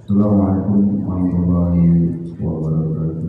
Assalamualaikum warahmatullahi wabarakatuh.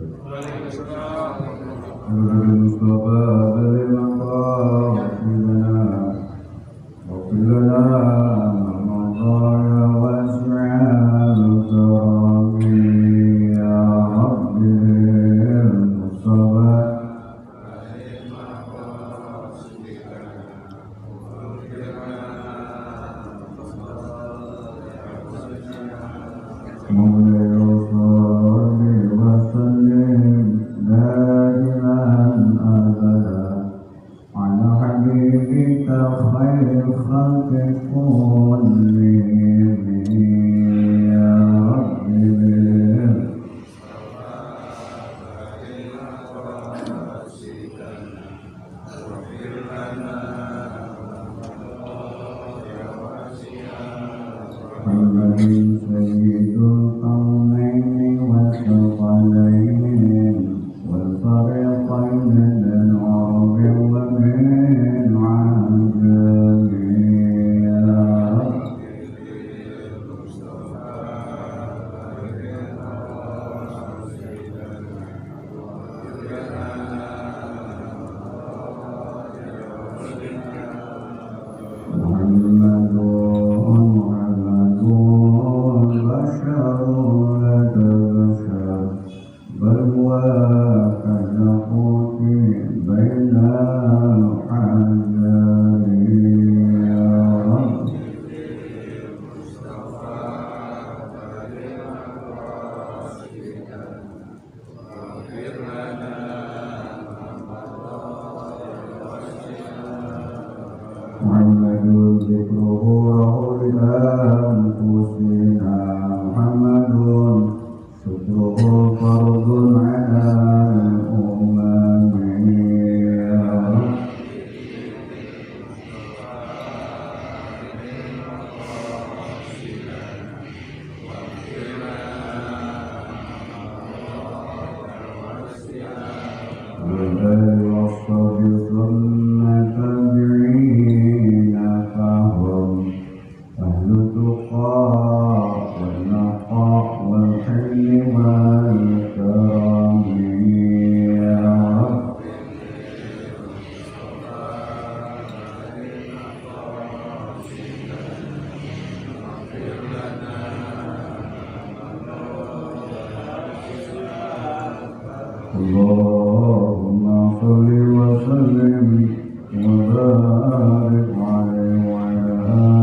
Allahumma sholli wa sallim wa barik alaihi wa ala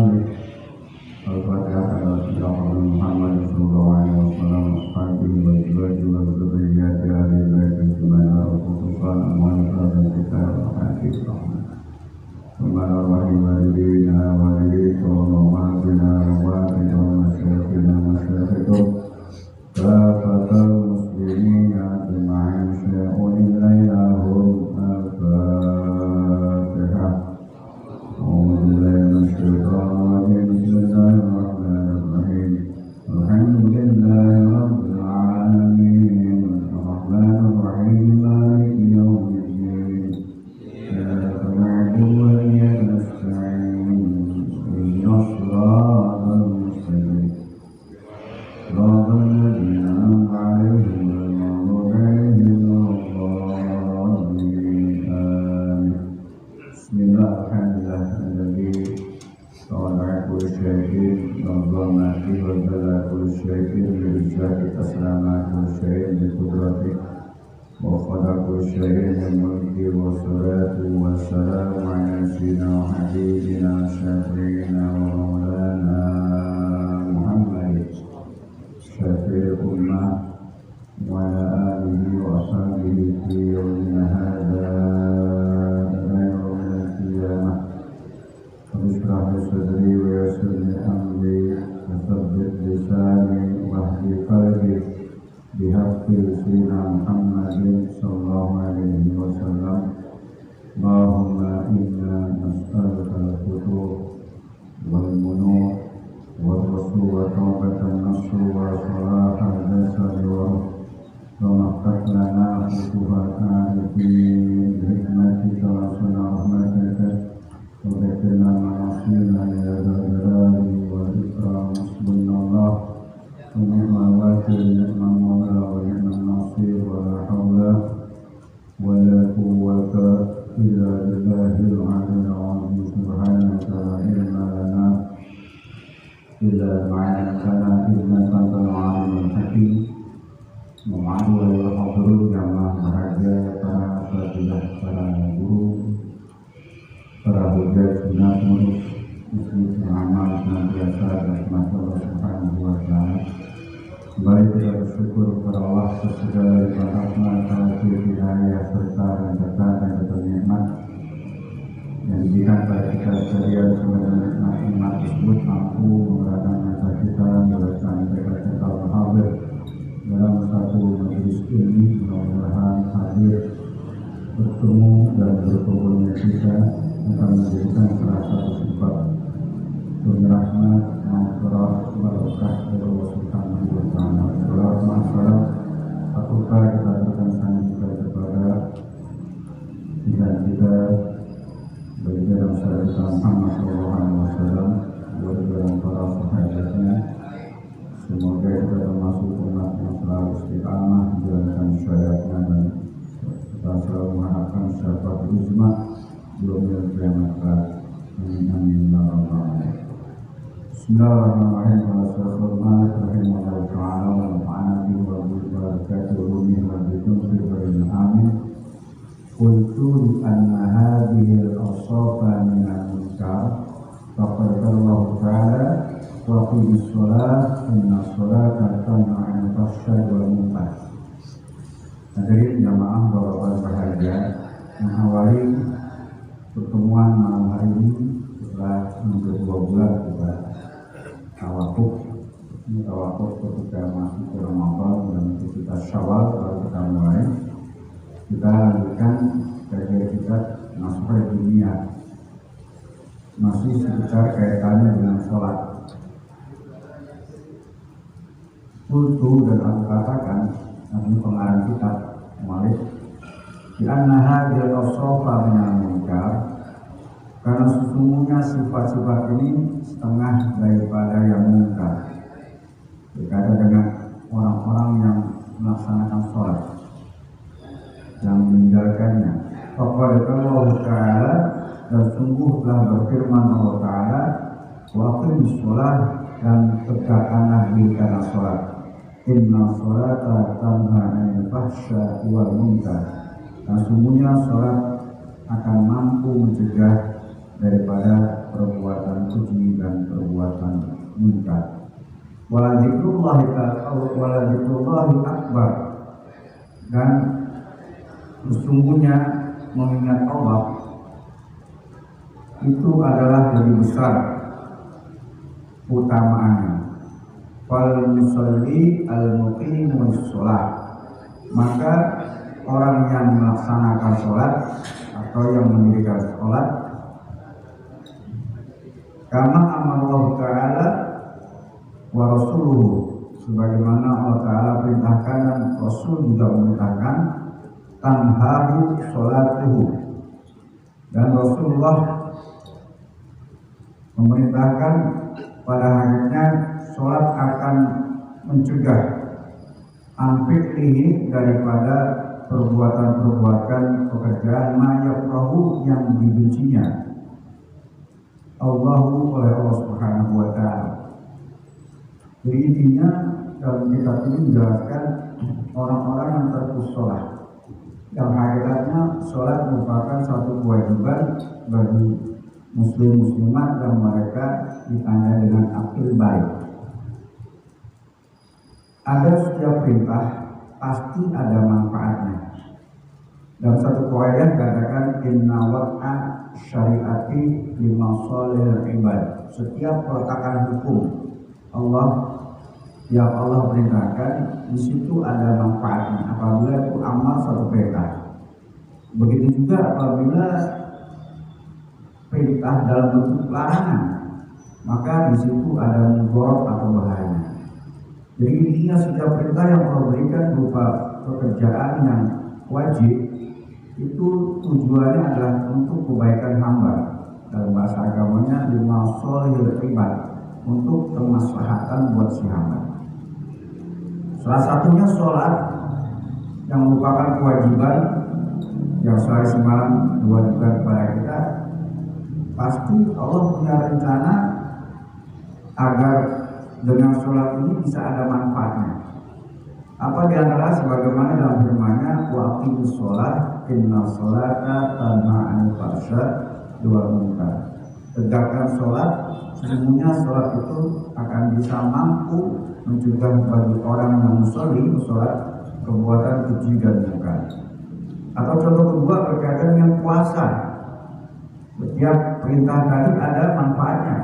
alihi. Al-Fatihah. Muhammad sallallahu alaihi wasallam hadirin wa azwajihi wa dzurriyyatihi ahli baiti subhana rabbika al-mu'ala kita hadis rahmat. Bismillahirrahmanirrahim. Walidina walidina wa ma'ina wa ila masyayikhina masyayikhum kafatal muslimin ajma'in sya'un ilaihum al-Fatihah. A'udzu billahi minasyaitonir rajim. Bismillahirrahmanirrahim. Alhamdulillahi rabbil alamin. Ar-Rahmanir Rahim. Maliki yaumiddin. Iyyaka na'budu wa iyyaka nasta'in. Ihdinas siratal mustaqim. Shiratal ladzina an'amta 'alaihim ghairil maghdubi 'alaihim waladdallin. Amin. Bismillah, alhamdulillah, alladzi tawada'a kullu syai'in wa bala kullu syai'in bi-izzati taslama kullu syai'in bi-qudrati wa khalaqa kullu syai'in min mulki wa salatu wa salamu ala sayyidina wa habibina syafi'ina wa maulana Muhammad syafi'il ummah wa ala alihi wa sahbihi fi yawmina hadha ila yawmil qiyamah. Ishrah li sadri wa yassir li amri wa thabbit lisani wahdi qalbi bihaqqi sayyidina Muhammadin sallallahu alaihi wasallam. Allahumma inna nas'aluka al-futuh wal munur wal rasul wa tawbatan nasr wa salaha jasad wa maftah lana futuhat arifin Memandu hadirin jamaah berbahagia, para asatidzah, para guru, para hujjah sunnah murus muslim beramal senantiasa rahmat Allah Subhanahu wa taala. Kembali kita bersyukur kepada Allah atas segala limpahan taufik hidayah serta dan nikmat yang diberikan pada kita sekalian. Semoga nikmat tersebut mampu menggerakkan mata kita menjelaskan mereka al-hadir dalam satu majelis ini. Mudah-mudahan hadir bertemu dan berkumpulnya kita akan menjadikan salah satu sifat rahmat, maghfirah, barakah dari Allah Subhanahu wa taala. Salam fakultas kita berikan sanjungan kepada pimpinan kita baginda dan sahabat Muhammad sallallahu alaihi wasallam dan para sahabatnya. Semoga kita termasuk umat yang selalu istiqamah menjalankan syariatnya dan kita selalu mengharapkan syafaat uzma belum kiamat kelak. Amin ya rabbal alamin. Bismillahirrahmanirrahim. Rahimahullah ta'ala wa nafa'ana bihi wa barakatuhu wa bihi wa bihi amin. Qultu li anna hadhihi al-awsafa min al-munkar faqad Allah ta'ala wa qul as-salat inna as-salata tanha 'anil fahsya'i wal munkar. Hadirin jamaah berbahagia, mengawali pertemuan malam hari ini setelah hampir 2 bulan kita tawakuf ketika masuk ke Ramadan dan kita Syawal baru kita mulai. Kita lanjutkan kajian kita masuk ke dunia, masih seputar kaitannya dengan sholat. Kultu dan aku katakan, nanti pengarang kitab Malik, di anna hadhil awsafa minal munkar, karena sesungguhnya sifat-sifat ini setengah daripada yang munkar. Berkaitan dengan orang-orang yang melaksanakan sholat, yang meninggalkannya. Faqad Allah Ta'ala, dan sungguh telah berfirman Allah Ta'ala, wa aqimus sholat, dan tegakkanlah diri karena sholat. Inna sholata tanha 'anil fahsya'i wal munkar. Dan sungguhnya sholat akan mampu mencegah daripada perbuatan keji dan perbuatan munkar. Wala dzikrullahi akbar, dan sesungguhnya mengingat Allah itu adalah lebih besar utamaannya. Fal musalli al-muqimu sholat, maka orang yang melaksanakan sholat atau yang mendirikan sholat, kama amallahu ta'ala wa rasuluhu, sebagaimana Allah Ta'ala perintahkan dan Rasul juga memerintahkan, tanhahu sholatuhu, dan Rasulullah memerintahkan pada hakikatnya sholat akan mencegah anfiklihi, daripada perbuatan-perbuatan pekerjaan mayakrahu, yang dibencinya Allahu oleh Allah Subhanahu wa ta'ala. Jadi intinya dalam kitab ini menjelaskan orang-orang yang terputus sholat, yang hakikatnya sholat merupakan satu kewajiban bagi muslim-muslimat yang mereka ditanya dengan akil baik. Ada setiap perintah pasti ada manfaatnya. Dalam satu kaidah katakan inna wa'a syariati lima sholil ibad. Setiap peletakan hukum Allah yang Allah perintahkan, di situ ada manfaatnya apabila itu amal satu perintah. Begitu juga apabila perintah dalam bentuk larangan, maka di situ ada mudarat atau bahaya. Jadi intinya setiap perintah yang Allah berikan berupa pekerjaan yang wajib, itu tujuannya adalah untuk kebaikan hamba. Dalam bahasa agamanya lima sholil ibad, untuk kemaslahatan buat si hamba. Salah satunya sholat yang merupakan kewajiban yang sehari semalam diwajibkan kepada kita. Pasti Allah punya rencana agar dengan sholat ini bisa ada manfaatnya. Apa di antara sebagaimana dalam firman-Nya wa aqimus shalah inna sholata tanha 'anil fahsya'i wal munkar. Tegakkan sholat, sesungguhnya sholat itu akan bisa mampu mencegah bagi orang yang musolli sholat perbuatan keji dan munkar. Atau contoh kedua berkaitan dengan puasa. Setiap perintah tadi ada manfaatnya.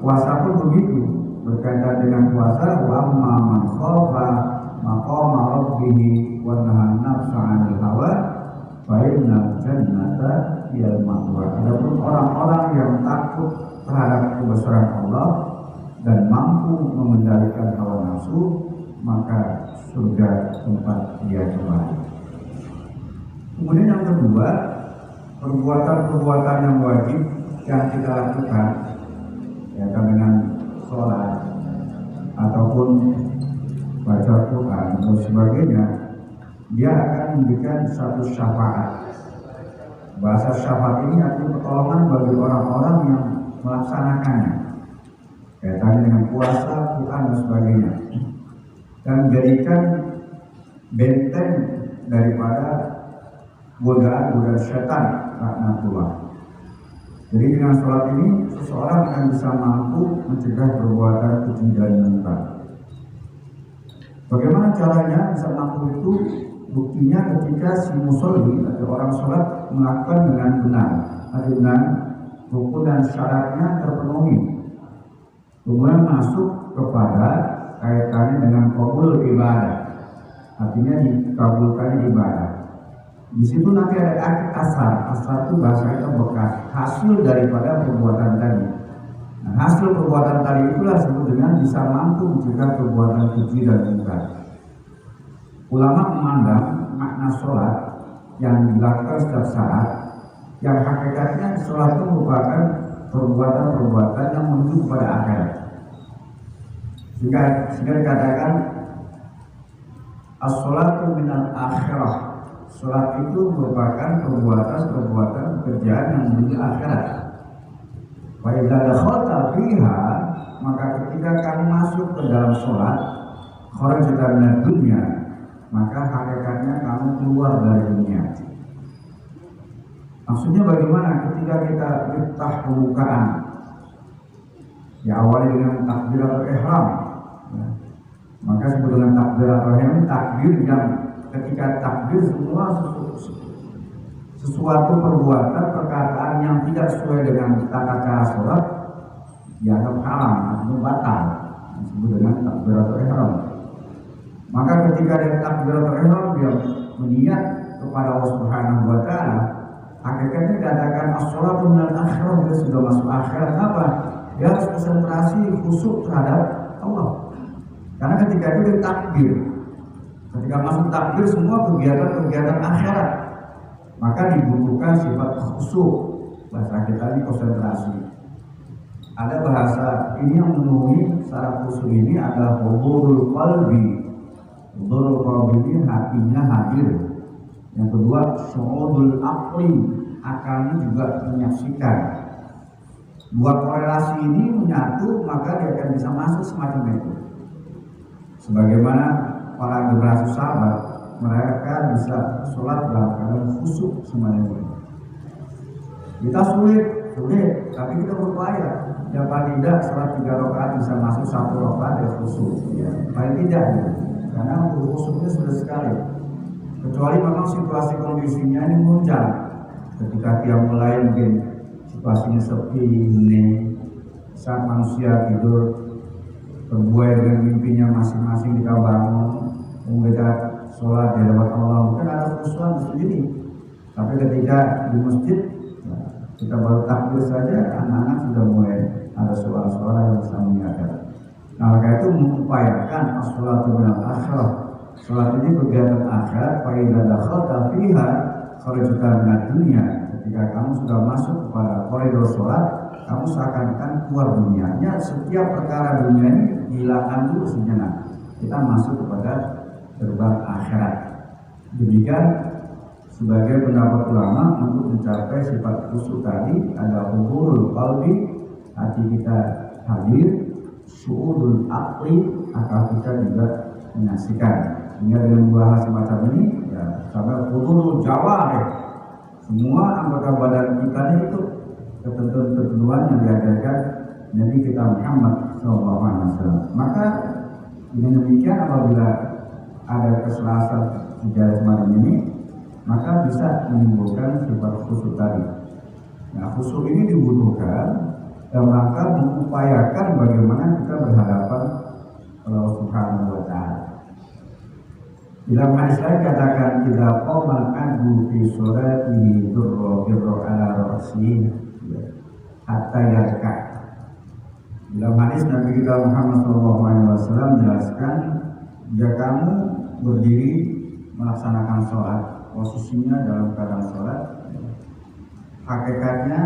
Puasa pun begitu, berkaitan dengan puasa wa amma man khafa maqama rabbih wa nahan nafsa 'anil hawa fa innal jannata hiyal ma'wa. Adapun orang-orang yang takut terhadap kebesaran Allah dan mampu mengendalikan hawa nafsu, maka surga tempat dia kembali. Kemudian yang kedua, perbuatan-perbuatan yang wajib yang kita lakukan, ya dengan sholat ataupun baca Quran dan sebagainya, dia akan memberikan satu syafaat. Bahasa syafaat ini artinya pertolongan bagi orang-orang yang melaksanakannya, kaitannya dengan puasa, Quran dan sebagainya, dan menjadikan benteng daripada godaan setan, laknatullah. Jadi dengan sholat ini seseorang akan bisa mampu mencegah perbuatan keji dan munkar. Bagaimana caranya bisa mampu itu? Buktinya ketika si musolli atau orang sholat melakukan dengan benar, dengan rukun dan syaratnya terpenuhi, kemudian masuk kepada kaitannya dengan qabul ibadah, artinya dikabulkan ibadah. Di situ nanti ada asar itu bahasanya bekas, hasil daripada perbuatan tadi. Nah, hasil perbuatan tadi itulah disebut dengan bisa mampu mencegah perbuatan keji dan munkar. Ulama memandang makna sholat yang dilakukan setiap saat, yang hakikatnya sholat itu merupakan perbuatan-perbuatan yang menuju kepada akhirat. Sehingga dikatakan as-sholatu minal akhirah. Sholat itu merupakan perbuatan pekerjaan yang menuju akhirat. Wa idza dakhalta fiha, maka ketika kamu masuk ke dalam sholat, kharajta minad dunya, maka hakikatnya kamu keluar dari dunia. Maksudnya bagaimana? Ketika kita iftah pembukaan, diawali dengan takbiratul ihram, ya, maka disebut dengan takbiratul ihram, takbir yang ketika takbir semua sesuatu perbuatan perkataan yang tidak sesuai dengan tata cara sholat dianggap haram atau batal, disebut dengan takbiratul ihram. Maka ketika dia takbiratul ihram, dia meniat kepada Allah Subhanahu wa taala, hakikatnya dikatakan as-sholatu minal akhirah, dia sudah masuk akhirat. Apa? Dia harus konsentrasi khusyuk terhadap Allah. Karena ketika itu dia takbir, ketika masuk takbir semua kegiatan akhirat, maka dibutuhkan sifat khusyuk. Bahasa kita ini konsentrasi. Ada bahasa ini yang memenuhi syarat khusyuk ini adalah hudurul qalbi. Hudurul qalbi ini hatinya hadir. Yang kedua syu'udul aqli, akalnya juga menyaksikan. Dua korelasi ini menyatu, maka dia akan bisa masuk semacam itu. Sebagaimana para generasi sahabat, mereka bisa sholat dalam keadaan khusyuk semuanya. Kita sulit, tapi kita berupaya. Ya paling tidak sholat 3 rakaat bisa masuk 1 rakaat ya khusyuk. Ya, paling tidak, ya. Karena untuk khusyuknya sudah sekali. Kecuali memang situasi kondisinya ini muncul. Ketika dia mulai mungkin situasinya sepi ini, saat manusia tidur berbuai dengan mimpinya masing-masing, kita bangun, kita sholat di hadapan Allah, mungkin ada khusyuk sendiri. Tapi ketika di masjid, kita baru takbir saja, anak-anak sudah mulai ada suara-suara yang bisa mengingatkan. Nah, maka itu mengupayakan as-sholatu minal akhirah. Sholat ini kegiatan akhirat. Fa idza dakhalta fiha kharajta minad dunya. Ketika kamu sudah masuk kepada koridor sholat, kamu seakan-akan keluar dunianya. Setiap perkara dunia ini dihilangkan dulu sejenak. Kita masuk kepada gerbang akhirat. Demikian sebagai pendapat ulama untuk mencapai sifat khusyuk tadi ada hudurul qalbi, hati kita hadir, syu'udul aqli, akal kita juga menyaksikan. Sehingga dengan dua hal semacam ini, ya, sampai futurul jawab, semua anggota badan kita itu ketentuan-ketentuan yang diajarkan Nabi kita Muhammad SAW. Maka dengan demikian apabila ada kesalahan sejarah semacam ini, maka bisa menimbulkan sifat khusyuk tadi. Nah, khusyuk ini dibutuhkan dalam rangka mengupayakan bagaimana kita berhadapan Allah Subhanahu wa Ta'ala. Dalam hadis lain katakan idza qamal abdu fi sholatihi durra ala ra'sihi hatta yarka. Dalam hadis Nabi kita Muhammad SAW menjelaskan, jika kamu berdiri melaksanakan sholat, posisinya dalam keadaan sholat, hakikatnya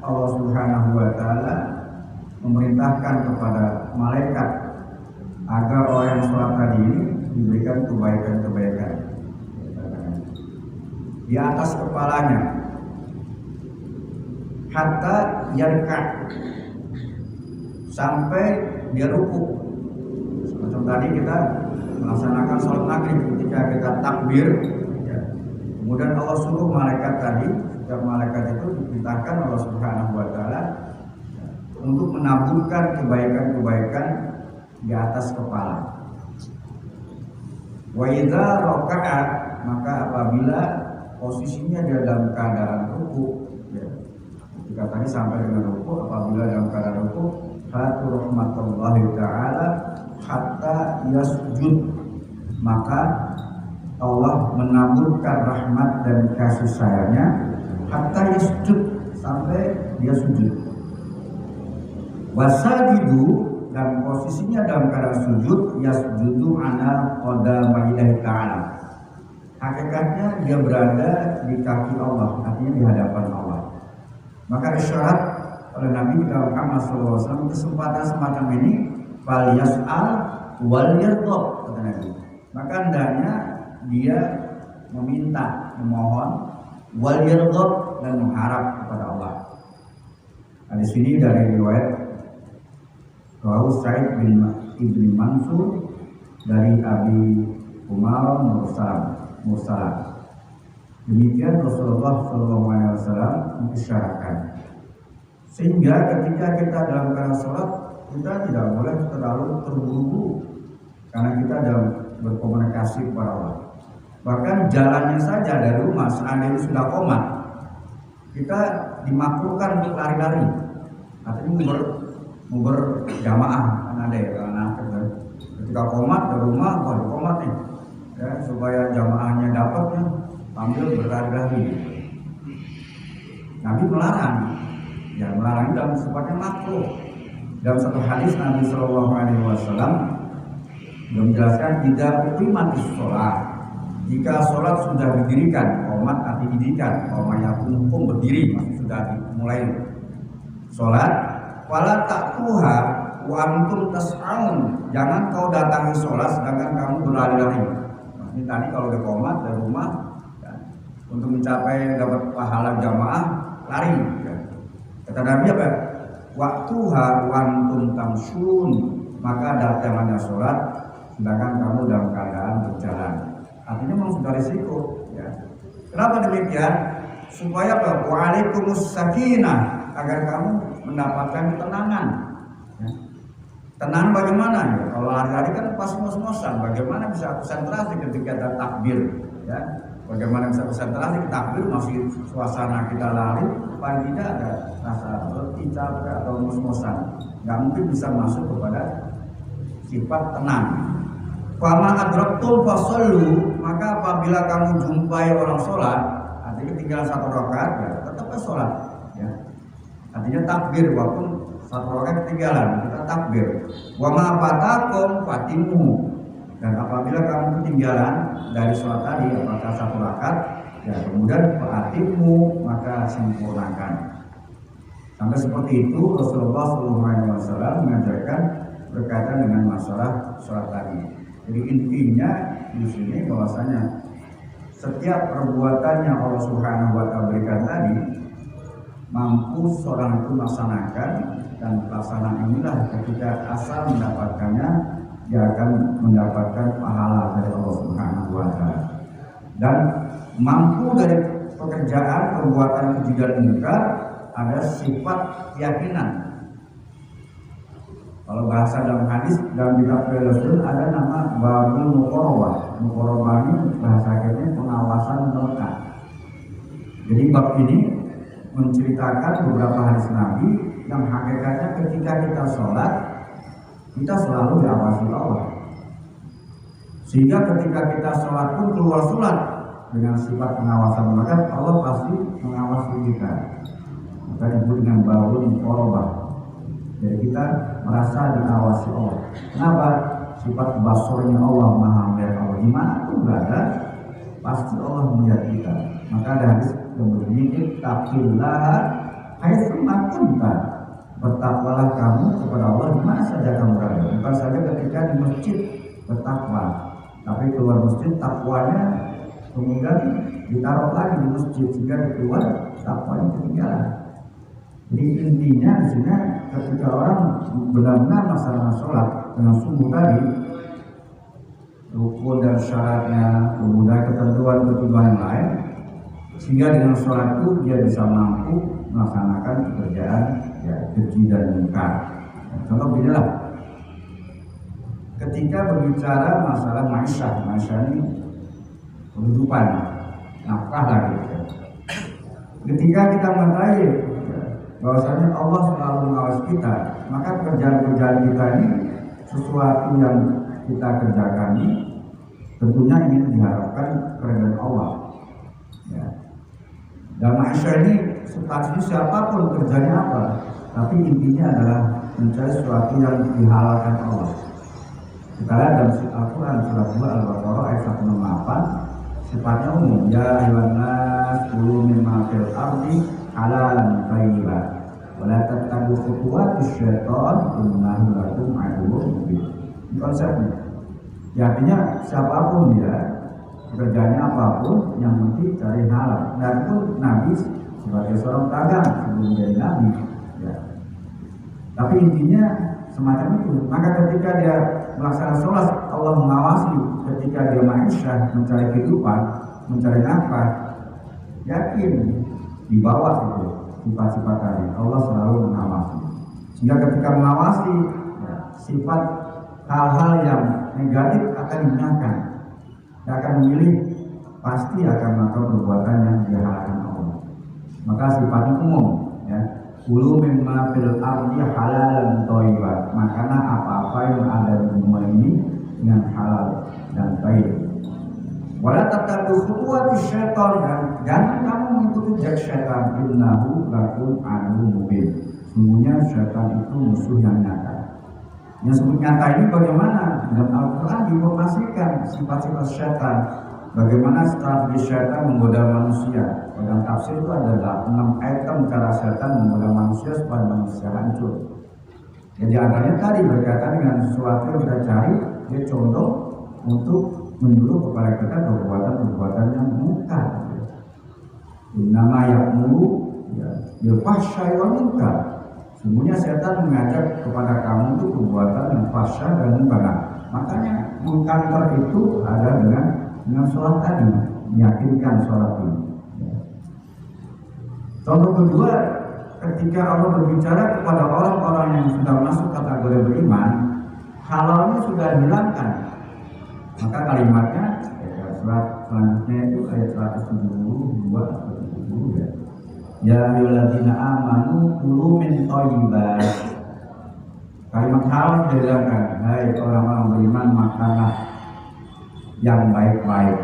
Allah Subhanahu wa Ta'ala memerintahkan kepada malaikat agar orang yang sholat tadi ini diberikan kebaikan-kebaikan di atas kepalanya hatta yarka, sampai dia rukuk. Semacam tadi kita melaksanakan sholat maghrib, ketika kita takbir, ya, kemudian Allah suruh malaikat tadi, setiap malaikat itu diperintahkan Allah Subhanahu wa Ta'ala untuk menaburkan kebaikan-kebaikan di atas kepala. Wa idza raka'a, maka apabila posisinya dia dalam keadaan rukuk, ya, ketika tadi sampai dengan rukuk, apabila dalam keadaan rukuk, hatu rahmatullahi ta'ala hatta yasjud, maka Allah menaburkan rahmat dan kasih sayangnya hatta yasjud, sampai dia sujud. Wasajidu, dan posisinya dalam keadaan sujud, yasjudu ala qadamaihi ta'ala, hakikatnya dia berada di kaki Allah, artinya di hadapan Allah. Maka isyarat oleh Nabi Muhammad SAW, kesempatan semacam ini fal yas'al wal yardha, kata Nabi. Maka hendaknya dia meminta, memohon, wal yardha, dan mengharap kepada Allah. Nah, di sini dari riwayat Rawi Sa'id bin Ibn Mansur dari Abi Umar Mursal. Demikian Rasulullah SAW mengisyaratkan. Sehingga ketika kita dalam keadaan sholat, kita tidak boleh terlalu terburu-buru, karena kita dalam berkomunikasi kepada Allah. Bahkan jalannya saja dari rumah, seandainya sudah qomat, kita dimakruhkan untuk lari-lari, artinya mau berjamaah. Kan ada ya, karena ketika qomat dari rumah, qomat nih, ya, supaya jamaahnya dapatnya sambil berlari-lari. Nabi melarang, ya, melarang dalam sifatnya makruh. Dalam satu hadis Nabi SAW menjelaskan, tidak uqimatis sholat, jika sholat sudah didirikan, qomat arti didirikan, qomanya hukum berdiri, masih sudah dimulai sholat, wala ta'tuha wa antum tas'aun, jangan kau datangi sholat sedangkan kamu berlari-lari. Ini tadi kalau udah qomat dari rumah, ya, untuk mencapai dapat pahala jamaah lari, ya. Kata Nabi apa? Waktuha wa antum tamshun, maka datangannya sholat sedangkan kamu dalam keadaan berjalan. Artinya memang sudah risiko, ya. Kenapa demikian? Supaya apa? Wa'alaikumus sakinah, agar kamu mendapatkan ketenangan, ya. Tenang bagaimana? Ya, kalau lari-lari kan pas ngos-ngosan, bagaimana bisa konsentrasi ketika ada takbir, ya? Bagaimana bisa konsentrasi ke takbir, masih suasana kita lari, paling tidak ada rasa letih, capek atau ngos-ngosan, nggak mungkin bisa masuk kepada sifat tenang. Fama adraktum fasallu, maka apabila kamu jumpai orang sholat, artinya tinggal satu rakaat, ya tetaplah sholat, ya. Artinya takbir, walaupun satu rakaat ketinggalan, kita takbir. Wa ma fatakum fatimu, dan apabila kamu ketinggalan dari sholat tadi, apakah satu rakaat, ya kemudian fatimu, maka sempurnakan. Sampai seperti itu Rasulullah SAW mengajarkan berkaitan dengan masalah sholat tadi. Jadi intinya di sini bahwasanya setiap perbuatan yang Allah Subhanahu wa Ta'ala berikan tadi mampu seorang itu melaksanakan, dan pelaksanaan inilah ketika asal mendapatkannya dia akan mendapatkan pahala dari Allah Subhanahu wa taala. Dan mampu dari pekerjaan perbuatan keji dan munkar ada sifat keyakinan. Kalau bahasa dalam hadis dalam kitab Rasul ada nama babul muqarrabah. Muqarrabah ini bahasa akhirnya pengawasan melekat. Jadi bab ini menceritakan beberapa hadis Nabi yang hakikatnya ketika kita sholat kita selalu diawasi Allah. Sehingga ketika kita sholat pun keluar sholat dengan sifat pengawasan melekat, Allah pasti mengawasi kita. Maka disebut dengan babul muqarrabah. Jadi kita merasa diawasi Allah. Kenapa? Sifat basornya Allah, maha melihat Allah. Dimanapun berada, pasti Allah melihat kita. Maka ada hadis yang berbunyi, ittaqillaha haitsu ma kunta. Bertakwalah kamu kepada Allah di mana saja kamu berada. Bukan saja ketika di masjid bertakwa, tapi keluar masjid takwanya kemudian ditaruh lagi di masjid sehingga di keluar takwanya ketinggalan. Jadi intinya di sini ketika orang benar-benar melaksanakan sholat dengan sungguh tadi, rukun dan syaratnya, kemudian ketentuan-ketentuan yang lain, sehingga dengan sholat itu dia bisa mampu melaksanakan pekerjaan ya keji dan munkar. Contoh beginilah, ketika berbicara masalah ma'isyah ini kehidupan, nafkah lagi. Ketika kita mengetahui bahwasanya Allah selalu mengawasi kita, maka pekerjaan-pekerjaan kita ini sesuatu yang kita kerjakan ini tentunya ingin diharapkan keridhaan Allah. Ya. Dan manusia ini statusnya siapapun kerjanya apa, tapi intinya adalah mencari sesuatu yang dihalalkan Allah. Kita lihat dalam Al-Quran surat 2 Al-Baqarah ayat 168, sifatnya umum. Ya ayyuhan nas kulu mimma fil ardi halalan thayyiban wa la tattabi'u khutuwatis syaitan innahu lakum aduwwun mubin. Ini konsepnya. Ya, artinya siapapun dia, pekerjaannya apapun, yang penting cari halal. Dan pun Nabi sebagai seorang pedagang sebelum jadi Nabi. Ya. Tapi intinya semacam itu. Maka ketika dia melaksanakan sholat, Allah mengawasi. Ketika dia ma'isyah, mencari kehidupan, mencari nafkah, yakin di bawah itu sifat-sifat tadi Allah selalu mengawasi. Sehingga ketika mengawasi ya, sifat hal-hal yang negatif akan digunakan. Dia akan memilih, pasti akan melakukan perbuatan yang dihalalkan Allah. Maka sifatnya umum ya. Kulu mimma fil ardi halalan thayyiban. Makanan apa-apa yang ada di bumi ini dengan halal dan baik. Wala tattabi'u khutuwatis syaitan, dan jangan kamu mengikuti jejak syaitan, innahu lakum aduwwun mubin. Sesungguhnya syaitan itu musuh yang nyata. Yang sebut nyata ini bagaimana? Dalam Al-Quran diinformasikan sifat-sifat syaitan, bagaimana strategi syaitan menggoda manusia. Dalam tafsir itu ada 6 item cara syaitan menggoda manusia supaya manusia hancur. Jadi antaranya tadi berkaitan dengan sesuatu yang kita cari, dia condong untuk menyuruh kepada kita perbuatan-perbuatan yang munkar. Innama ya'muru bil fahsya'i wal munkar. Semuanya setan mengajak kepada kamu itu perbuatan yang fahsyah dan munkar. Makanya munkar itu ada dengan sholat tadi, meyakinkan sholat ini. Contoh kedua, ketika Allah berbicara kepada orang-orang yang sudah masuk kategori beriman, halalnya sudah dihilangkan. Maka kalimatnya surat selanjutnya itu ayat 172 atau 170 ya. Ya ayyuhalladzina amanu kulu min thayyibat. Kalimat halal sudah dihilangkan. Hai orang-orang beriman, makanlah yang baik-baik.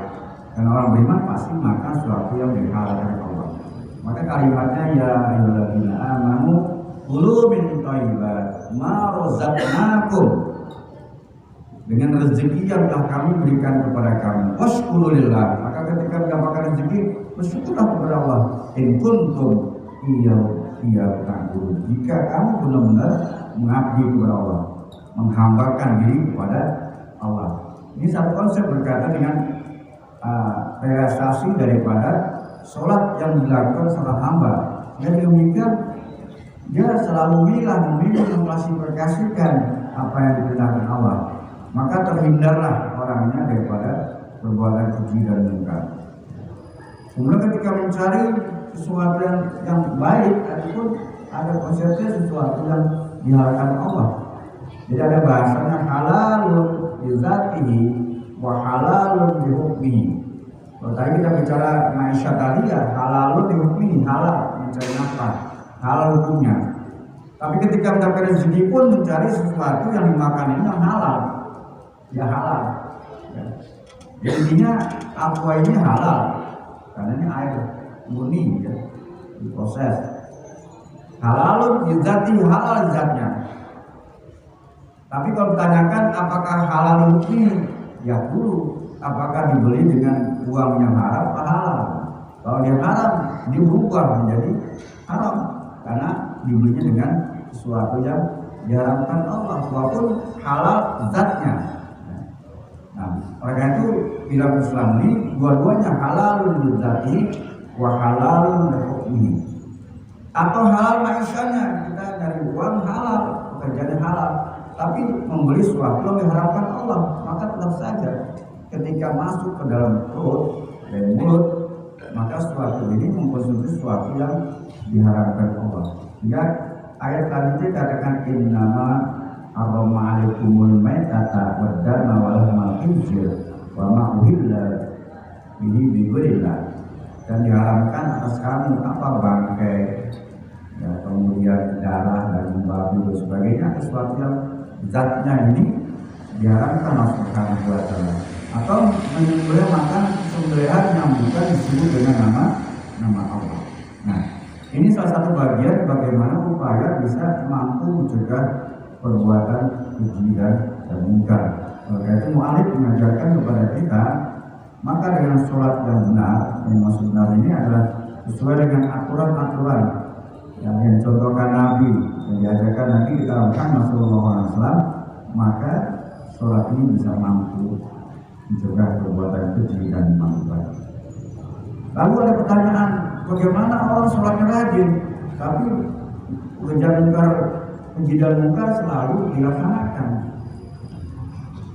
Karena orang beriman pasti makan sesuatu yang dihalalkan Allah. Maka kalimatnya ya ayyuhalladzina amanu kulu min thayyibat ma razaqnakum. Dengan rezeki yang telah kami berikan kepada kamu, washkurulillah. Maka ketika mendapatkan rezeki, bersyukurlah kepada Allah. In kuntum iya ta'budun. Jika kamu benar-benar mengabdi kepada Allah, menghambakan diri kepada Allah. Ini satu konsep berkaitan dengan realisasi daripada sholat yang dilakukan seorang hamba. Yang demikian dia selalu memilih mengklasifikasikan apa yang diperintahkan Allah. maka terhindarlah orangnya daripada perbuatan keji dan mungkar. Kemudian ketika mencari sesuatu yang baik, ataupun ada konsepnya sesuatu yang dihalalkan Allah. Jadi ada bahasanya halalun bizatihi wa halalun bihukmihi. Kalau tadi kita bicara maisha tadi ya halalun bihukmihi, halal mencari nafkah, halal hukumnya. Tapi ketika mendapatkan rezeki pun mencari sesuatu yang dimakan ini yang halal, ya halal. Ya. Intinya aqua ini halal karena ini air murni ya, diproses. Halalun bizati, halal zatnya. Tapi kalau ditanyakan apakah halal ini, ya dulu apakah dibeli dengan uang yang haram atau halal? Kalau dia haram, dia berubah menjadi haram karena dibelinya dengan sesuatu yang diharamkan Allah, walaupun halal zatnya. Nah, oleh itu bilang Islam ini dua-duanya halalun bizati wa halalun bihukmihi. Atau halal ma'isyahnya, kita dari uang halal, pekerjaan halal, tapi membeli sesuatu yang diharapkan Allah, maka tetap saja ketika masuk ke dalam perut dan mulut, maka sesuatu ini mengkonsumsi sesuatu yang diharapkan Allah. Sehingga ayat tadi itu katakan innama harrama alaikumul maitata waddama wal lahmal khinzir wa ma uhilla bihi bighairillah, dan diharamkan atas kamu apa bangkai, ya, kemudian darah dan babi dan sebagainya, sesuatu yang zatnya ini diharamkan Allah Subhanahu wa taala, atau menyembelih makan sembelihan yang bukan disebut dengan nama Allah. Nah, ini salah satu bagian bagaimana upaya bisa mampu mencegah perbuatan keji dan mungkar. Oleh itu mu'alif mengajarkan kepada kita, maka dengan sholat yang benar, yang maksud benar ini adalah sesuai dengan aturan-aturan yang dicontohkan Nabi, yang diajarkan Nabi kita lakukan Rasulullah SAW, maka sholat ini bisa mampu mencegah perbuatan keji dan mungkar. Lalu ada pertanyaan, bagaimana orang sholatnya rajin, tapi keji dan mungkar selalu dilaksanakan?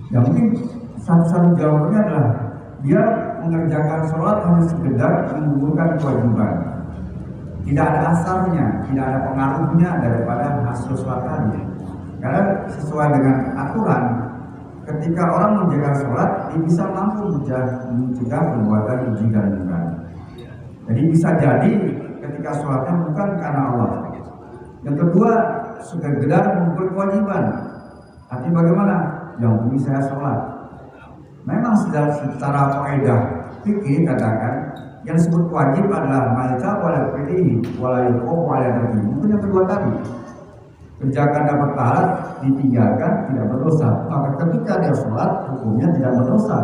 Ya mungkin satu-satu jawabannya adalah dia mengerjakan sholat hanya sekedar menggugurkan kewajiban. Tidak ada asarnya, tidak ada pengaruhnya daripada hasil sholat tadi. Karena sesuai dengan aturan, ketika orang menjaga sholat, dia bisa mampu mencegah perbuatan keji dan mungkar. Jadi bisa jadi ketika sholatnya bukan karena Allah. Yang kedua, sekedar mengukur kewajiban. Artinya bagaimana? Yang ini saya sholat. Memang secara kaidah fikih katakan yang disebut wajib adalah malca wala pilih wala yuqof wala terjadi. Itu yang kedua tadi. Kerjakan dapat pahala, ditinggalkan tidak berdosa. Maka ketika dia sholat, hukumnya tidak berdosa.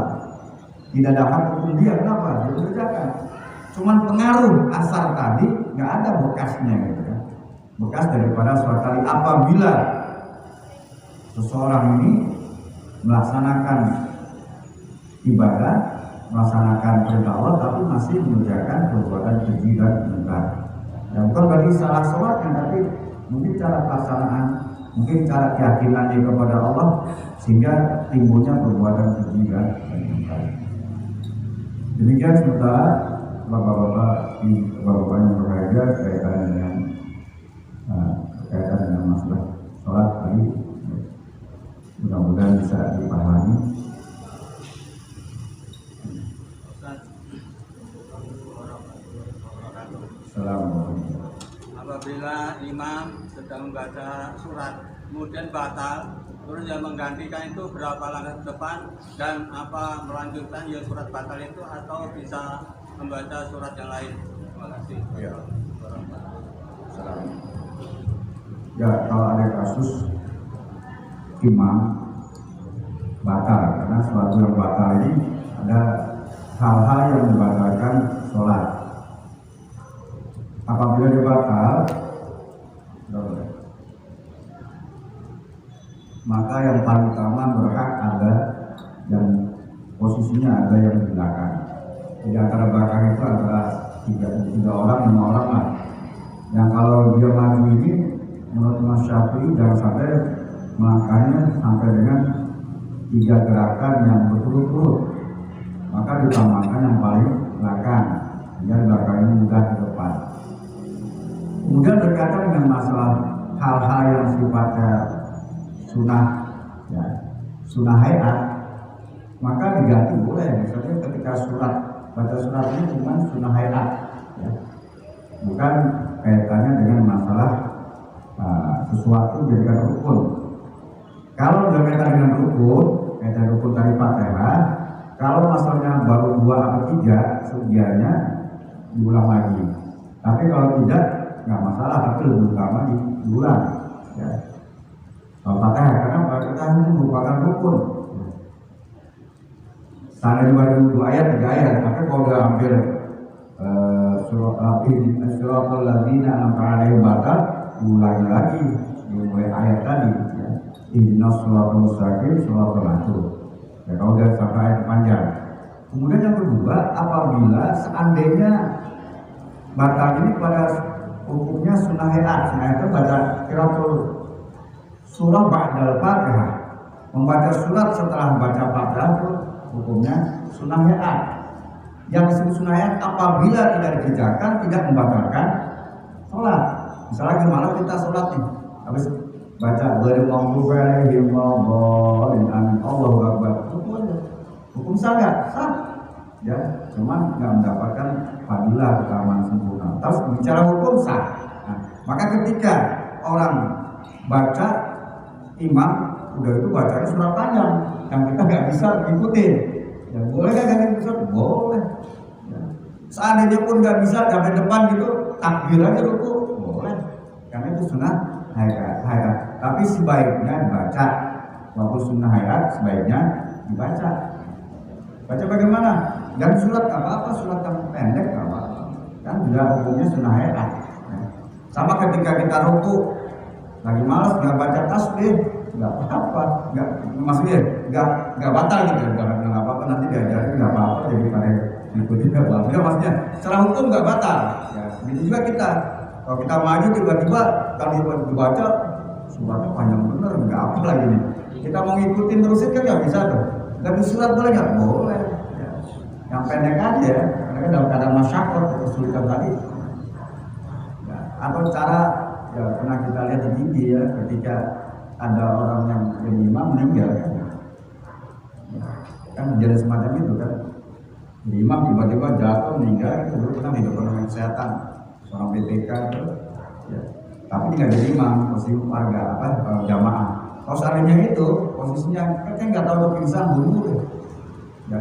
Tidak ada hak hukum dia. Kenapa? Dia kerjakan. Cuman pengaruh asar tadi nggak ada bekasnya gitu kan. Bekas daripada sholat tadi apabila seseorang ini melaksanakan ibadah, melaksanakan perintah Allah, tapi masih mengerjakan perbuatan keji dan mungkar. Ya bukan berarti salah sholatnya, tapi mungkin cara pelaksanaan, mungkin cara keyakinannya kepada Allah sehingga timbulnya perbuatan keji dan mungkar. Demikian sementara bapak-bapak yang berharga berkaitan dengan masalah sholat tadi, mudah-mudahan bisa dipahami. Assalamualaikum. Apabila imam sedang membaca surat kemudian batal, terus yang menggantikan itu berapa langkah ke depan, dan apa melanjutkan ya surat batal itu atau bisa membaca surat yang lain? Terima kasih. Ya. Ya, kalau ada kasus imam batal, karena suatu yang batal ini ada hal-hal yang membatalkan sholat. Apabila dia batal, maka yang paling utama berhak ada yang posisinya ada yang di belakang. Di antara belakang itu antara tiga orang, 5 orang lah. Yang kalau dia maju ini menurut Mas Syafi'i jangan sampai melangkahnya sampai dengan 3 gerakan yang berturut-turut, maka ditambahkan yang paling belakang, sehingga belakang ini mudah ke depan. Kemudian berkaitan dengan masalah hal-hal yang sifatnya sunnah, ya, sunnah hayat, maka diganti boleh. Misalnya ketika baca surat ini cuma sunnah hayat, ya, bukan kaitannya dengan masalah sesuatu jadikan rukun. Kalau berkaitan dengan rukun, kaitan rukun tadi Fatihah, kalau masalahnya baru 2 atau 3, sebiarnya diulang lagi. Tapi kalau tidak, nggak masalah, tapi lebih utama diulang. Ya. Kalau Fatihah, karena Fatihah ini merupakan rukun. Seandainya baru 2 ayat, 3 ayat, tapi kalau udah hampir suratul ladzina an'amta 'alaihim batal, diulangi lagi, dimulai ayat tadi. Ya. Ihdinas siratal mustaqim, siratal ladzina. Ya, kalau udah sampai ayat panjang. Kemudian yang kedua, apabila seandainya batal ini pada hukumnya sunnah hayat, itu baca qiraatul surah ba'dal Fatihah, membaca surat setelah baca Fatihah itu hukumnya sunnah hayat. Yang disebut sunnah hayat apabila tidak dikerjakan tidak membatalkan sholat. Misalnya gimana kita sholat nih, habis baca ghairil maghdubi 'alaihim waladdallin, amin, Allahu akbar, hukum sah nggak? Sah, ya, cuman nggak mendapatkan fadilah keutamaan sempurna. Terus bicara hukum sah. Nah, maka ketika orang baca, imam udah itu bacanya surat panjang yang kita nggak bisa ikutin, ya boleh nggak ganti surat? Boleh. Ya. Seandainya pun nggak bisa sampai depan gitu, takbir aja ruku, boleh. Karena itu sunnah hayat. Tapi sebaiknya dibaca. Walaupun sunnah hayat, sebaiknya dibaca. Baca bagaimana? Dan surat apa-apa, surat yang pendek apa-apa. Kan juga hukumnya sunnah hayat. Nah, sama ketika kita ruku, lagi malas nggak baca tasbih, nggak apa-apa, nggak, maksudnya nggak batal gitu, nggak apa-apa, nanti diajarin nggak apa-apa, jadi pada ikutin nggak apa-apa. Maksudnya secara hukum nggak batal. Ya, begitu juga kita. Kalau kita maju tiba-tiba kalau dibaca suratnya panjang bener, nggak apa lagi nih. Kita mau ngikutin terusin kan nggak bisa tuh. Tapi surat boleh nggak? Boleh. Ya. Yang pendek aja, karena dalam keadaan masyarakat kesulitan tadi. Ya. Atau cara, ya pernah kita lihat di TV ya, ketika ada orang yang jadi imam meninggal kan, ya, kan jadi semacam itu kan. Jadi imam tiba-tiba jatuh meninggal, itu dulu kita hidup dengan kesehatan. Seorang BPK itu, ya. Tapi tidak jadi imam, posisi warga jamaah. Kalau seandainya itu posisinya kan nggak tahu pingsan bunuh, ya.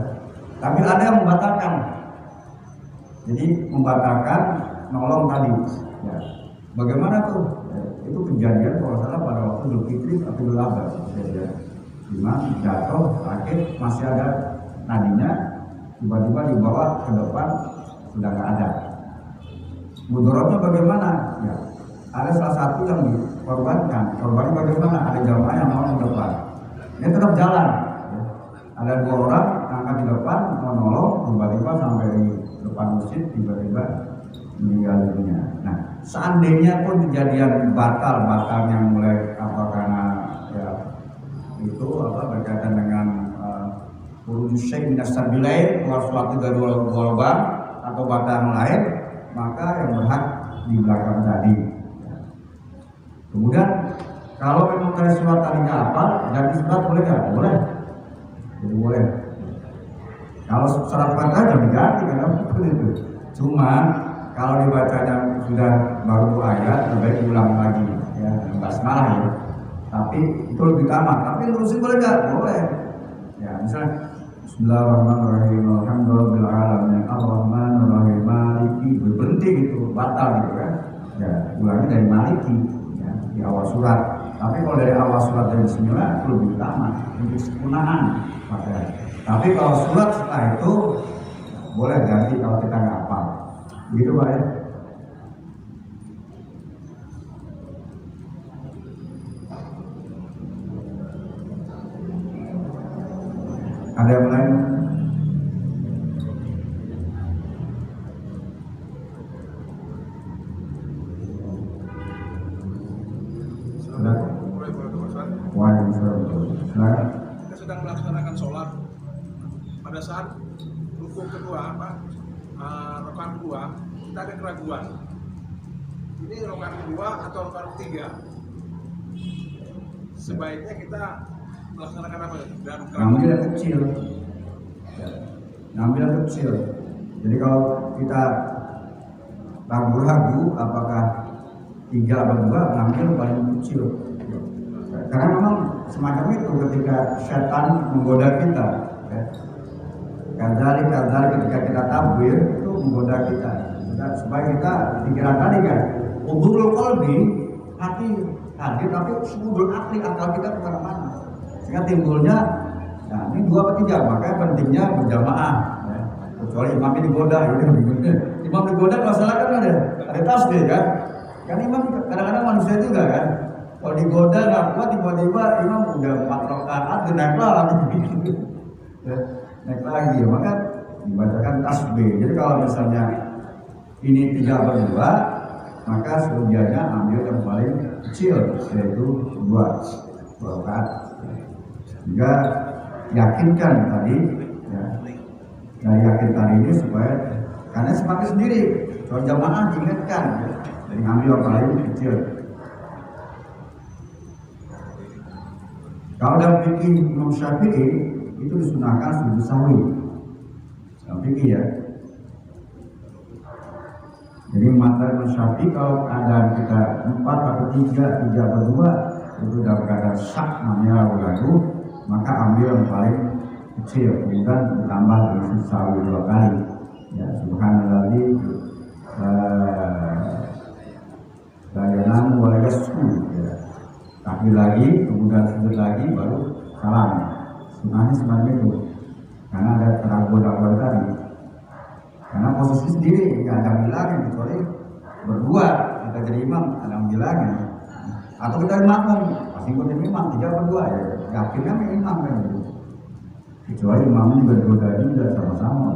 Tapi ada yang membatalkan. Jadi membatalkan nolong tadi. Ya. Bagaimana tuh? Ya, itu kejadian kalau salah pada waktu Idul Fitri atau Idul Adha. Ya. Imam jatuh sakit, masih ada nadinya, tiba-tiba dibawa ke depan sudah nggak ada. Mudorotnya bagaimana? Ya, ada salah satu yang dikorbankan. Korbannya bagaimana? Ada jamaah yang mau ke depan. Dia tetap jalan. Ya. Ada 2 orang yang akan di depan mau nolong, tiba-tiba sampai di depan masjid, tiba-tiba meninggal dunia. Nah, seandainya pun kejadian batalnya mulai karena ya itu berkaitan dengan urujus syai' minas sabilain, keluar suatu dari golongan atau batal lain, maka yang berhak di belakang tadi. Kemudian kalau memang dari surat tadinya apa, ganti surat boleh nggak? Boleh. Jadi boleh. Kalau surat Fatihah jangan diganti karena itu. Cuman kalau dibacanya sudah baru ayat, lebih diulang lagi, ya basmalah ya. Tapi itu lebih utama. Tapi terusin boleh nggak? Boleh. Ya misalnya Bismillahirrahmanirrahim, alhamdulillahirabbil alamin, arrahmanirrahim, maliki, berhenti gitu, batal gitu kan. Ya, ulangnya dari maliki ya, di awal surat. Tapi kalau dari awal surat dari bismillah itu lebih utama untuk kesempurnaan. Tapi kalau surat setelah itu boleh ganti kalau kita nggak hafal. Begitu Pak ya. Ada yang lain? Waalaikumsalam. sedang melaksanakan sholat, pada saat rukuk kedua, rakaat kedua, kita ada keraguan. Ini rakaat kedua atau rakaat ketiga? Sebaiknya kita melaksanakan apa? Ngambil yang kecil. Ngambil yang kecil. Jadi kalau kita ragu-ragu apakah 3 atau 2, ngambil paling kecil. Karena memang semacam itu ketika setan menggoda kita. Kadzalik ketika kita takbir itu menggoda kita. Supaya kita pikiran tadi kan, hudurul qalbi, hati hadir tapi sudul akli, akal kita kemana-mana. Sehingga timbulnya, nah ini 2 atau 3, makanya pentingnya berjamaah. Kecuali imamnya digoda, imam digoda masalah kan ada tasbih kan. Kan imam kadang-kadang manusia juga kan. Kalau digoda nggak kuat, tiba-tiba imam udah 4 rakaat naik lagi, naik lagi. Maka dibacakan tasbih. Jadi kalau misalnya ini 3 per 2, maka sebagiannya ambil yang paling kecil, yaitu 2 rakaat. Juga yakinkan tadi, ya. Nah, yakinkan ini supaya karena semakin sendiri. Kalau jamaah diingatkan, ya. Jadi ngambil yang paling kecil. Kalau dalam fikih Imam Syafi'i itu disunahkan sujud sahwi. Dalam fikih ya. Jadi mata Imam Syafi'i kalau keadaan kita 4 atau 3 atau 2 itu dalam keadaan syak namanya ragu-ragu, maka ambil yang paling kecil, kemudian ditambah dengan sujud sahwi 2 kali. Ya, subhanallah la yanamu wa la yasku, ya. Takbir lagi, kemudian sujud lagi, baru salam. Sunahnya seperti itu. Karena ada keraguan-keraguan tadi. Karena posisi sendiri nggak ada bilangnya, kecuali berdua kita jadi imam ada bilangnya. Atau kita makmum, pasti ikutin imam 3 atau 2 ya. Yakinnya imam kan gitu. Kecuali imamnya juga digoda juga sama-sama.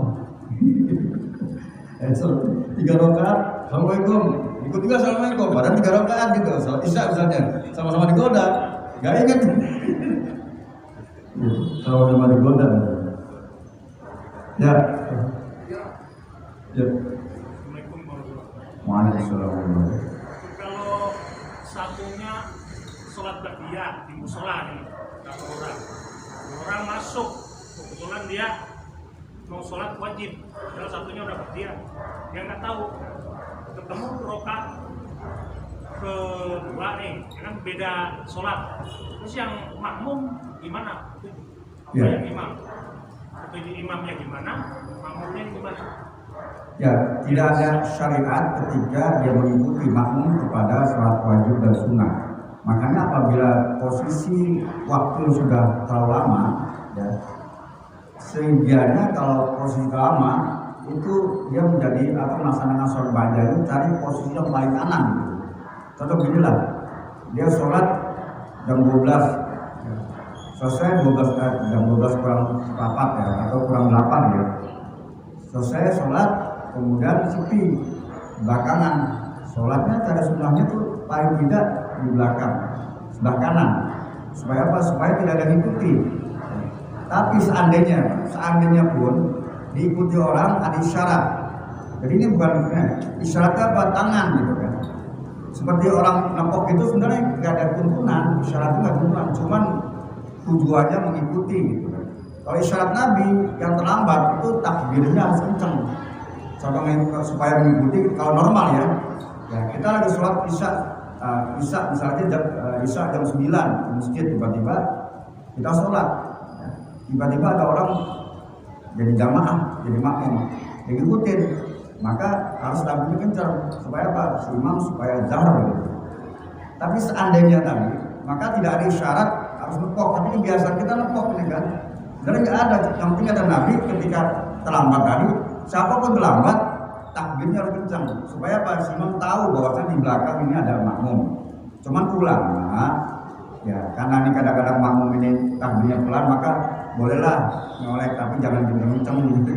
3 rakaat, assalamualaikum. Ikut juga assalamualaikum, padahal 3 rakaat gitu, salat isya misalnya, sama-sama digoda, gak ingat. Sama-sama digoda. Ya. Ya. Assalamualaikum warahmatullahi Waalaikumsalam. Kalau satunya sholat ba'diyah di musola nih, satu orang masuk, kebetulan dia mau sholat wajib, kalau satunya udah ba'diyah, dia nggak tahu. Ketemu rakaat kedua nih, kan beda sholat. Terus yang makmum gimana? Ya. Yang imam, setuju imamnya gimana, makmumnya gimana? Ya, tidak ada syariat ketika dia mengikuti makmum kepada sholat wajib dan sunnah. Makanya apabila posisi waktu sudah terlalu lama, ya, sehingga kalau posisi lama itu dia menjadi atau melaksanakan sholat ba'da itu cari posisi yang paling kanan. Contoh beginilah, dia sholat jam 12, selesai jam 12 kurang 4 ya, atau kurang 8 ya. Selesai sholat, kemudian sepi belakangan. Sholatnya cara sunnahnya tuh paling tidak di belakang, sebelah kanan. Supaya apa? Supaya tidak ada yang ikuti. Tapi seandainya pun diikuti orang ada isyarat. Jadi ini bukan isyaratnya apa? Tangan gitu kan. Seperti orang nepok itu sebenarnya nggak ada tuntunan, isyaratnya nggak tuntunan, cuman tujuannya mengikuti gitu kan. Kalau isyarat Nabi yang terlambat itu takbirnya harus kenceng. Supaya mengikuti kalau normal ya. Ya kita lagi sholat isya misalnya isya jam 9 di masjid, tiba-tiba kita sholat. Ya, tiba-tiba ada orang jadi jamaah, jadi makmum, ngikutin, maka harus takbirnya kencang supaya apa? Si imam supaya zahar gitu. Tapi seandainya tadi, maka tidak ada isyarat harus nepok. Tapi kebiasaan kita nepok ini kan. Sebenarnya nggak ada. Yang penting ada Nabi ketika terlambat tadi, siapapun terlambat, takbirnya harus kencang supaya apa? Si imam tahu bahwasanya di belakang ini ada makmum. Cuman ulama, ya karena ini kadang-kadang makmum ini takbirnya pelan, maka bolehlah nyolek, tapi jangan kenceng gitu.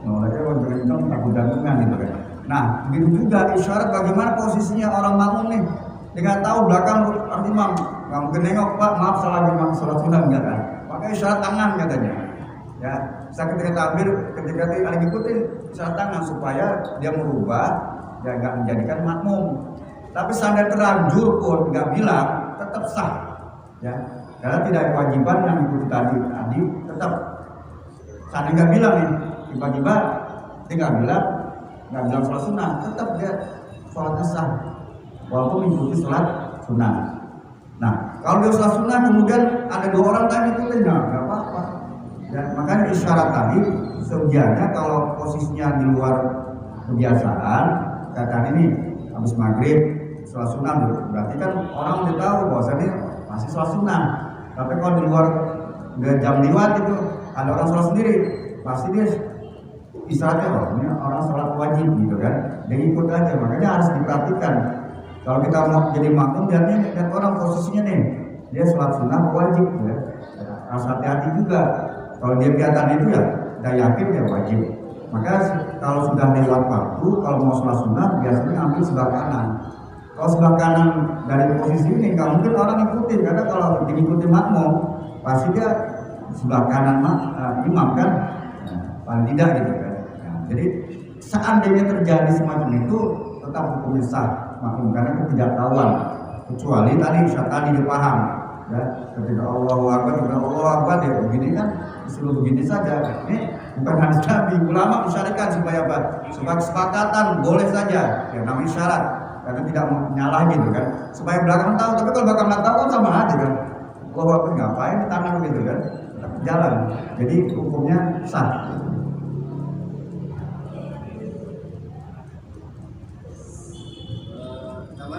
Nyoleknya kenceng takut jantungan gitu kan. Nah, begitu juga isyarat bagaimana posisinya orang makmum nih. Dengan tahu belakang imam, nggak mungkin nengok, Pak, maaf salah imam sholat sunnah enggak kan. Maka pakai isyarat tangan katanya. Ya, saya ketika takbir, ketika ada ngikutin isyarat tangan supaya dia merubah, ya nggak menjadikan makmum. Tapi seandainya terlanjur pun nggak bilang, tetap sah. Ya, karena tidak kewajiban yang ikuti tadi tetap. Seandainya nggak bilang nih, tiba-tiba dia nggak bilang sholat sunnah, tetap dia sholatnya sah, walaupun mengikuti sholat sunnah. Nah, kalau dia sholat sunnah kemudian ada 2 orang tadi ikutin, nggak apa-apa. Ya, makanya isyarat tadi sebenarnya kalau posisinya di luar kebiasaan, kayak tadi nih habis maghrib sholat sunnah, berarti kan orang udah tahu bahwasannya masih sholat sunnah. Tapi kalau di luar udah jam lewat itu ada orang sholat sendiri, pasti dia isyaratnya ini orang sholat wajib gitu kan, dia ikut aja. Makanya harus diperhatikan kalau kita mau jadi makmum, lihat orang posisinya nih, dia sholat sunnah wajib ya. Harus hati-hati juga. Kalau dia kelihatan itu ya udah yakin dia wajib. Maka kalau sudah lewat waktu, kalau mau sholat sunnah biasanya ambil sebelah kanan. Kalau sebelah kanan dari posisi ini nggak mungkin orang ikutin, karena kalau diikuti makmum pasti dia sebelah kanan imam kan, paling tidak gitu kan. Jadi seandainya terjadi semacam itu tetap hukumnya sah makmum karena ketidaktahuan, kecuali tadi dia paham ya, ketika Allahu Akbar dia begini kan disuruh begini saja. Ini bukan hadis Nabi, ulama mensyariatkan supaya apa? Supaya kesepakatan boleh saja ya, namanya syarat karena tidak menyalah gitu kan, supaya belakang tahu. Tapi kalau belakang nggak tahu kan sama aja kan, Allahu Akbar ngapain di tangan gitu kan, jalan. Jadi hukumnya sah.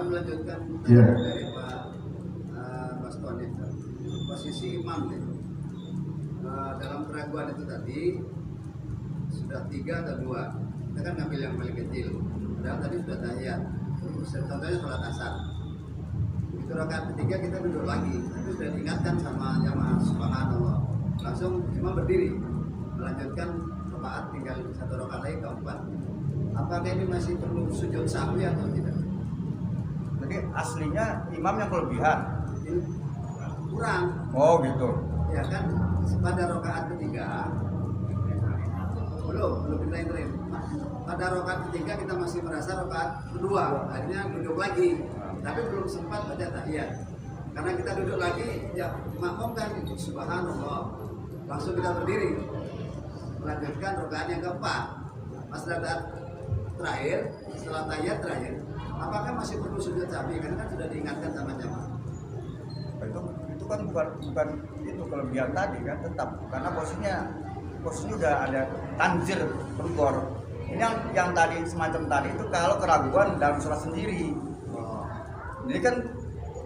Melanjutkan Yeah. dari Mas Tony, posisi imam itu dalam keraguan itu tadi sudah 3 atau 2, kita kan ngambil yang paling kecil, padahal tadi sudah tahiyat. Contohnya sholat asar, itu rakaat ketiga kita duduk lagi, itu sudah diingatkan sama jamaah, subhanallah, langsung imam berdiri melanjutkan rakaat, tinggal 1 rakaat lagi keempat. Apakah ini masih perlu sujud sahwi atau tidak? Jadi aslinya imam yang kelebihan. Kurang. Oh gitu. Ya kan pada rakaat ketiga belum kita pada rakaat ketiga kita masih merasa rakaat kedua, akhirnya duduk lagi, tapi belum sempat baca tahiyat. Karena kita duduk lagi, ya makmum kan subhanallah, langsung kita berdiri melanjutkan rakaat yang keempat. Pas rakaat terakhir setelah tahiyat terakhir, apakah masih perlu sujud sahwi? Karena kan sudah diingatkan sama jamaah. Itu kan bukan itu kelebihan tadi kan, tetap karena posisinya udah ada tanzir bergor. Ini yang tadi semacam tadi itu kalau keraguan dalam sholat sendiri. Jadi kan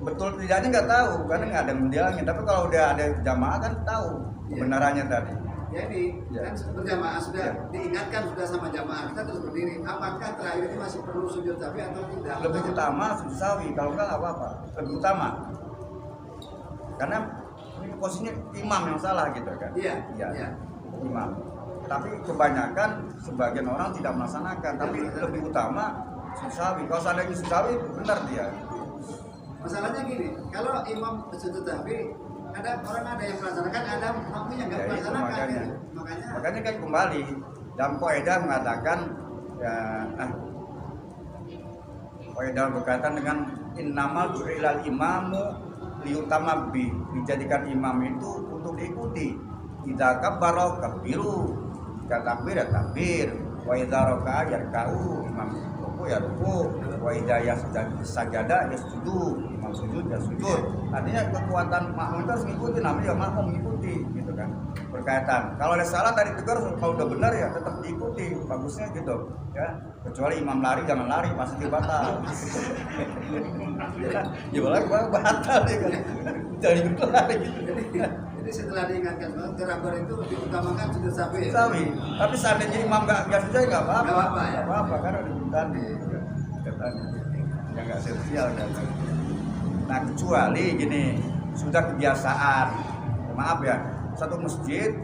betul tidaknya nggak tahu karena nggak ada yang menjalani. Tapi kalau udah ada jamaah kan tahu kebenarannya tadi. Jadi kan berjamaah sudah diingatkan sudah sama jamaah, kita terus berdiri. Apakah terakhir ini masih perlu sujud sahwi atau tidak? Lebih utama sujud sahwi, kalau enggak apa-apa. Lebih utama. Karena ini posisinya imam yang salah gitu kan. Iya. Imam. Tapi kebanyakan sebagian orang tidak melaksanakan, tapi lebih utama sujud sahwi. Kalau seandainya sujud sahwi benar dia. Masalahnya gini, kalau imam sujud sahwi ada yang melaksanakan, ada makmum yang nggak melaksanakan. Makanya kan kembali dalam kaidah mengatakan kaidah berkaitan dengan innamal ju'ilal imamu liyutama bi, dijadikan imam itu untuk diikuti. Idza kabbara kabbiru, jika takbir ya takbir, wa idza raka'a yarka'u, imam ruku ya ruku, wa idza sajada yasjudu, imam sujud ya sujud. Artinya kekuatan makmum itu harus mengikuti, namanya makmum mengikuti gitu kan. Berkaitan. Kalau ada salah tadi tegur, kalau udah benar ya tetap diikuti, bagusnya gitu ya. Kecuali imam lari jangan lari, pasti batal. Ya batal ya kan. Jadi berlari gitu. Jadi setelah diingatkan keraguan itu diutamakan sujud sahwi. Sahwi. Tapi seandainya imam nggak sujud nggak apa-apa. Nggak apa-apa ya. Nggak apa-apa karena tadi katanya yang nggak esensial kan. Nah kecuali gini sudah kebiasaan, maaf ya, satu masjid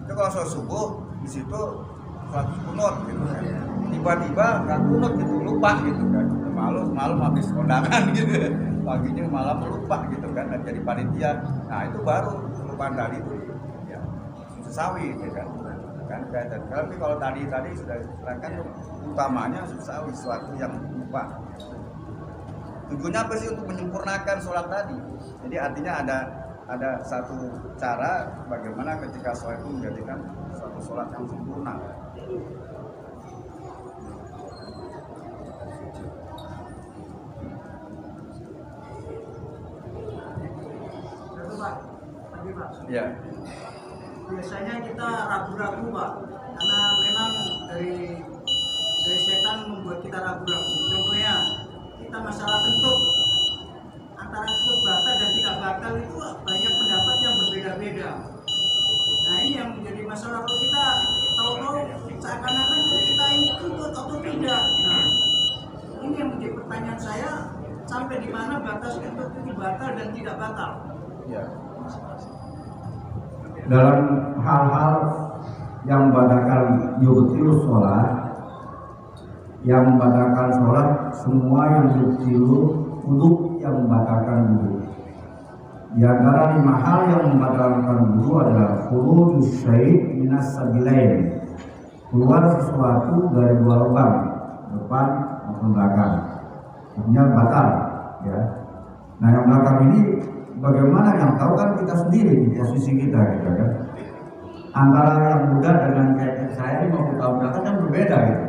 itu kalau sholat subuh di situ sholat kunut gitu kan. Tiba-tiba nggak kunut gitu, lupa gitu kan. Malam habis kondangan gitu. Paginya malam lupa gitu kan, dan jadi panitia. Nah itu baru kelupaan tadi itu sawi gitu kan kelihatan. Tapi kalau tadi sudah diterangkan utamanya sawi, sesuatu yang lupa. Tujuannya apa sih? Untuk menyempurnakan sholat tadi. Jadi artinya ada satu cara bagaimana ketika sholat itu menjadikan suatu sholat yang sempurna. Ya. Biasanya kita ragu-ragu Pak, karena memang dari setan membuat kita ragu-ragu. Contohnya kita masalah kentut, antara kentut batal dan tidak batal itu banyak pendapat yang berbeda-beda. Nah ini yang menjadi masalah, kalau kita tahu-tahu seakan-akan kita ini kentut atau tidak. Nah ini yang menjadi pertanyaan saya, sampai di mana batas kentut itu batal dan tidak batal. Ya. Dalam hal-hal yang membatalkan yubtilus sholat, yang membatalkan sholat, semua yang yubtilu wudu, yang membatalkan wudu. Di antara 5 hal yang membatalkan wudu adalah khurujus syai' minas sabilain, keluar sesuatu dari 2 lubang, depan maupun belakang, artinya batal. Ya. Nah yang belakang ini bagaimana, yang tahu kan kita sendiri di posisi kita gitu kan. Antara yang muda dengan kayak saya 50 tahun belakang kan berbeda gitu.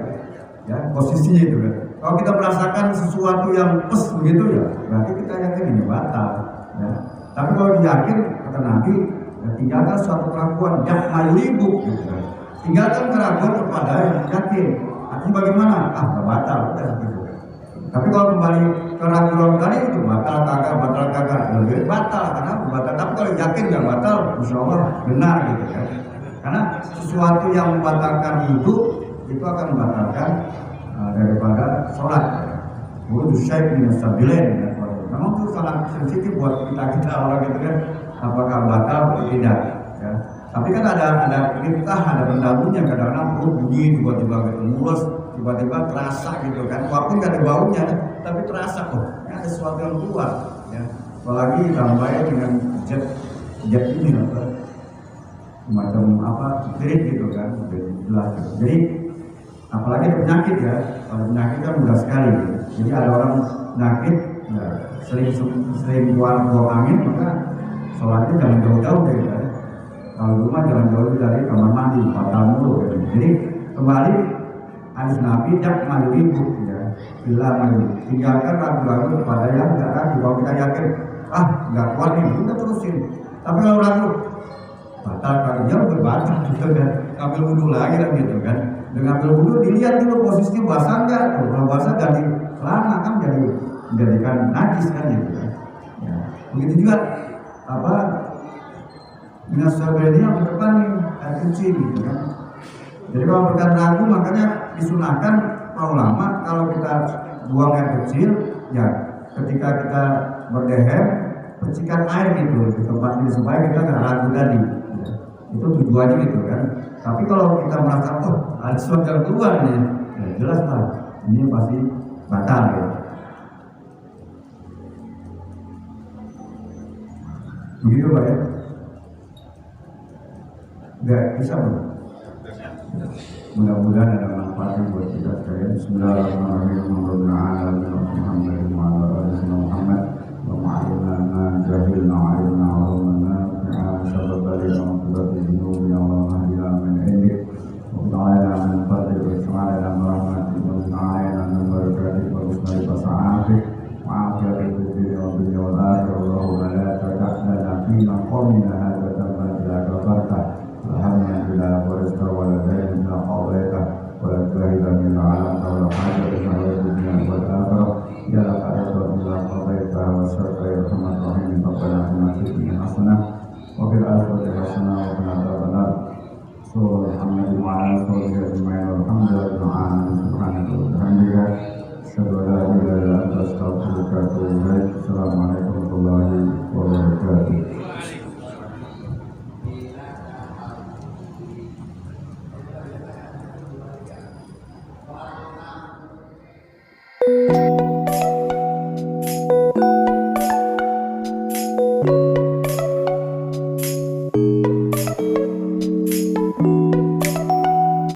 Ya, posisinya itu kan. Kalau kita merasakan sesuatu yang pes begitu ya, berarti kita yakin ini batal. Ya. Tapi kalau yakin, kata Nabi, ya, tinggalkan suatu keraguan yang malibu gitu kan. Tinggalkan keraguan kepada yang yakin. Artinya bagaimana? Nggak batal, udah gitu. Tapi kalau kembali ke ragu-ragu tadi itu batal kagak, lebih batal karena batal. Tapi kalau yakin nggak batal, insya Allah benar gitu kan. Karena sesuatu yang membatalkan wudu itu akan membatalkan daripada sholat. Wudu syai' minas sabilain. Memang itu sangat sensitif buat kita orang gitu kan. Apakah batal atau tidak? Ya. Tapi kan ada perintah, ada pendahulunya. Kadang-kadang perut bunyi tiba-tiba gitu mulus, tiba-tiba terasa gitu kan, walaupun gak ada baunya tapi terasa ini ada sesuatu yang keluar ya. Apalagi tambahnya dengan jet ini semacam spirit gitu kan, jelas gitu. Jadi apalagi penyakit ya, kalau penyakit kan mudah sekali gitu. Jadi ada orang penyakit ya, sering buang angin, maka sholatnya jangan jauh-jauh deh kan. Kalau rumah jangan jauh dari kamar mandi, batal mulu gitu. Jadi kembali hadis Nabi jak malibu ya, bila malibu, tinggalkan ragu-ragu kepada yang tidak ragu. Kalau kita yakin nggak kuat nih, kita terusin. Tapi kalau ragu, batal kakinya berbatal gitu kan, ambil wudhu lagi kan gitu kan. Dengan ambil wudhu dilihat dulu posisinya basah nggak, kalau basah ganti celana kan menjadikan najis kan gitu kan. Ya. Begitu juga minas sabilain yang ke depan nih air kecil gitu kan. Jadi kalau berkata ragu, makanya disunahkan para ulama kalau kita buang air kecil ya ketika kita berdehem percikan air gitu di tempat ini supaya kita nggak ragu tadi ya. Itu tujuannya gitu kan. Tapi kalau kita merasa ada sesuatu yang keluar nih ya jelas lah ini pasti batal ya. Begitu Pak ya. Nggak bisa belum? Mudah-mudahan ada manfaatnya buat kita sekalian. Bismillahirrahmanirrahim. Muhammad wa ala alihi Muhammad wa ma'alina ma jahilna wa'alina wa'alina nafi'a sababali wa dhunubi Allah hadina min indik wa ta'ala min fadli wa ta'ala min rahmatik wa ta'ala min barakatik wa bismillah wa sa'afik wa afiyatik wa dunia wa dunia wal akhir Allahumma la taka'lana fina qawmina hadha tamman ila kabartah alhamdulillah wa rizqa wa la ilaha qawleka wa la ilaha min alamta wa la hajat wa la dunia wa akhirah ya la ta'ala illa qawleka wa syarqa ya rahmat rahim rabbana atina fid dunya hasanah wa fil akhirati hasanah wa qina adzabannar subhanallahi wa bihamdihi walhamdulillahi subhanahu wa ta'ala asyhadu an la ilaha illa anta astaghfiruka wa atubu ilaik. Assalamualaikum warahmatullahi wabarakatuh. Thank you.